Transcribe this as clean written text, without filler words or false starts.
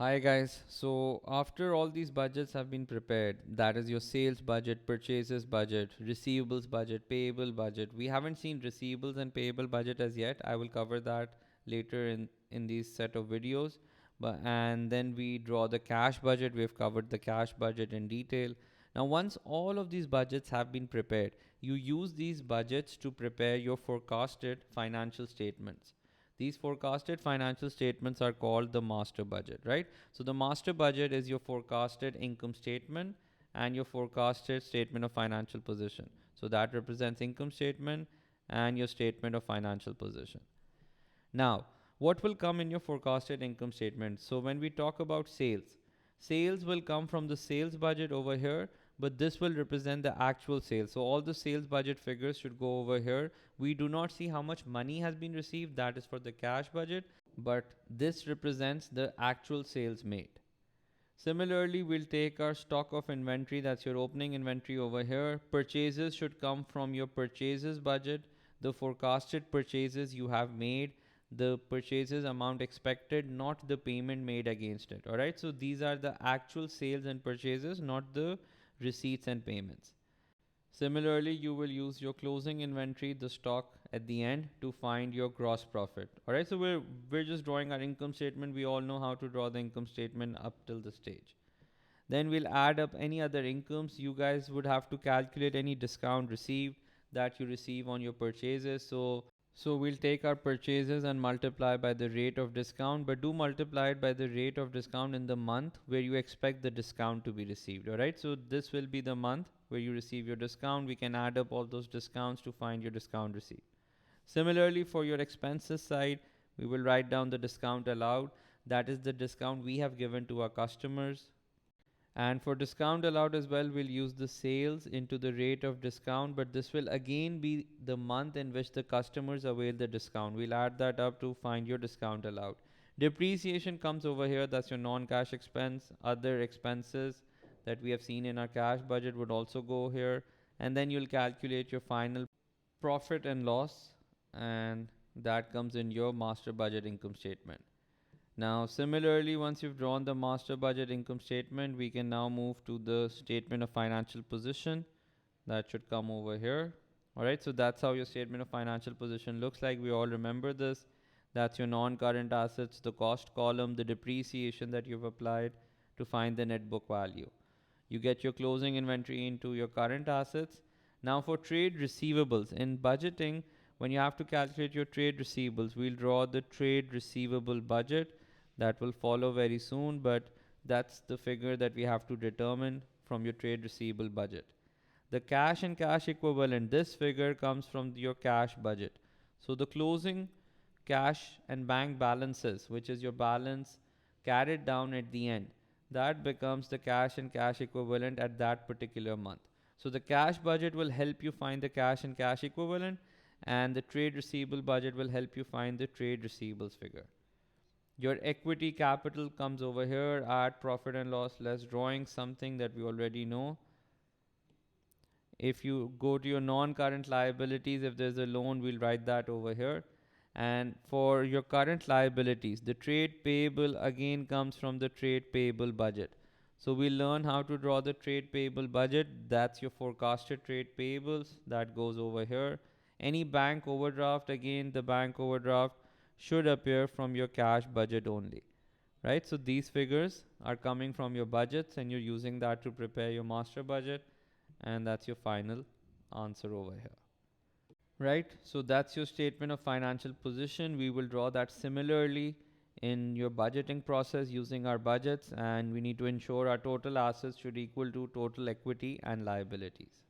Hi guys, so after all these budgets have been prepared, that is your sales budget, purchases budget, receivables budget, payable budget. We haven't seen receivables and payable budget as yet. I will cover that later in these set of videos. But and then we draw the cash budget. We've covered the cash budget in detail. Now once all of these budgets have been prepared, you use these budgets to prepare your forecasted financial statements. These forecasted financial statements are called the master budget, right? So the master budget is your forecasted income statement and your forecasted statement of financial position. So that represents income statement and your statement of financial position. Now, what will come in your forecasted income statement? So when we talk about sales, sales will come from the sales budget over here, but this will represent the actual sales. So all the sales budget figures should go over here. We do not see how much money has been received. That is for the cash budget, but this represents the actual sales made. Similarly, we'll take our stock of inventory, that's your opening inventory over here. Purchases should come from your purchases budget, the forecasted purchases you have made, the purchases amount expected, not the payment made against it. All right, so these are the actual sales and purchases, not the receipts and payments. Similarly, you will use your closing inventory, the stock at the end, to find your gross profit. All right, so we're just drawing our income statement. We all know how to draw the income statement up till the stage. Then we'll add up any other incomes. You guys would have to calculate any discount received that you receive on your purchases. So we'll take our purchases and multiply by the rate of discount, but do multiply it by the rate of discount in the month where you expect the discount to be received. All right, so this will be the month where you receive your discount. We can add up all those discounts to find your discount received. Similarly, for your expenses side, we will write down the discount allowed. That is the discount we have given to our customers. And for discount allowed as well, we'll use the sales into the rate of discount, but this will again be the month in which the customers avail the discount. We'll add that up to find your discount allowed. Depreciation comes over here, that's your non-cash expense. Other expenses that we have seen in our cash budget would also go here. And then you'll calculate your final profit and loss, and that comes in your master budget income statement. Now, similarly, once you've drawn the master budget income statement, we can now move to the statement of financial position. That should come over here. All right, so that's how your statement of financial position looks like. We all remember this. That's your non-current assets, the cost column, the depreciation that you've applied to find the net book value. You get your closing inventory into your current assets. Now for trade receivables, in budgeting, when you have to calculate your trade receivables, we'll draw the trade receivable budget. That will follow very soon, but that's the figure that we have to determine from your trade receivable budget. The cash and cash equivalent, this figure comes from your cash budget. So the closing cash and bank balances, which is your balance carried down at the end, that becomes the cash and cash equivalent at that particular month. So the cash budget will help you find the cash and cash equivalent, and the trade receivable budget will help you find the trade receivables figure. Your equity capital comes over here at profit and loss less drawing, something that we already know. If you go to your non-current liabilities, if there's a loan, we'll write that over here. And for your current liabilities, the trade payable again comes from the trade payable budget. So we'll learn how to draw the trade payable budget. That's your forecasted trade payables. That goes over here. Any bank overdraft, again, the bank overdraft should appear from your cash budget only. Right? So these figures are coming from your budgets and you're using that to prepare your master budget, and that's your final answer over here. Right, so that's your statement of financial position. We will draw that similarly in your budgeting process using our budgets, and we need to ensure our total assets should equal to total equity and liabilities.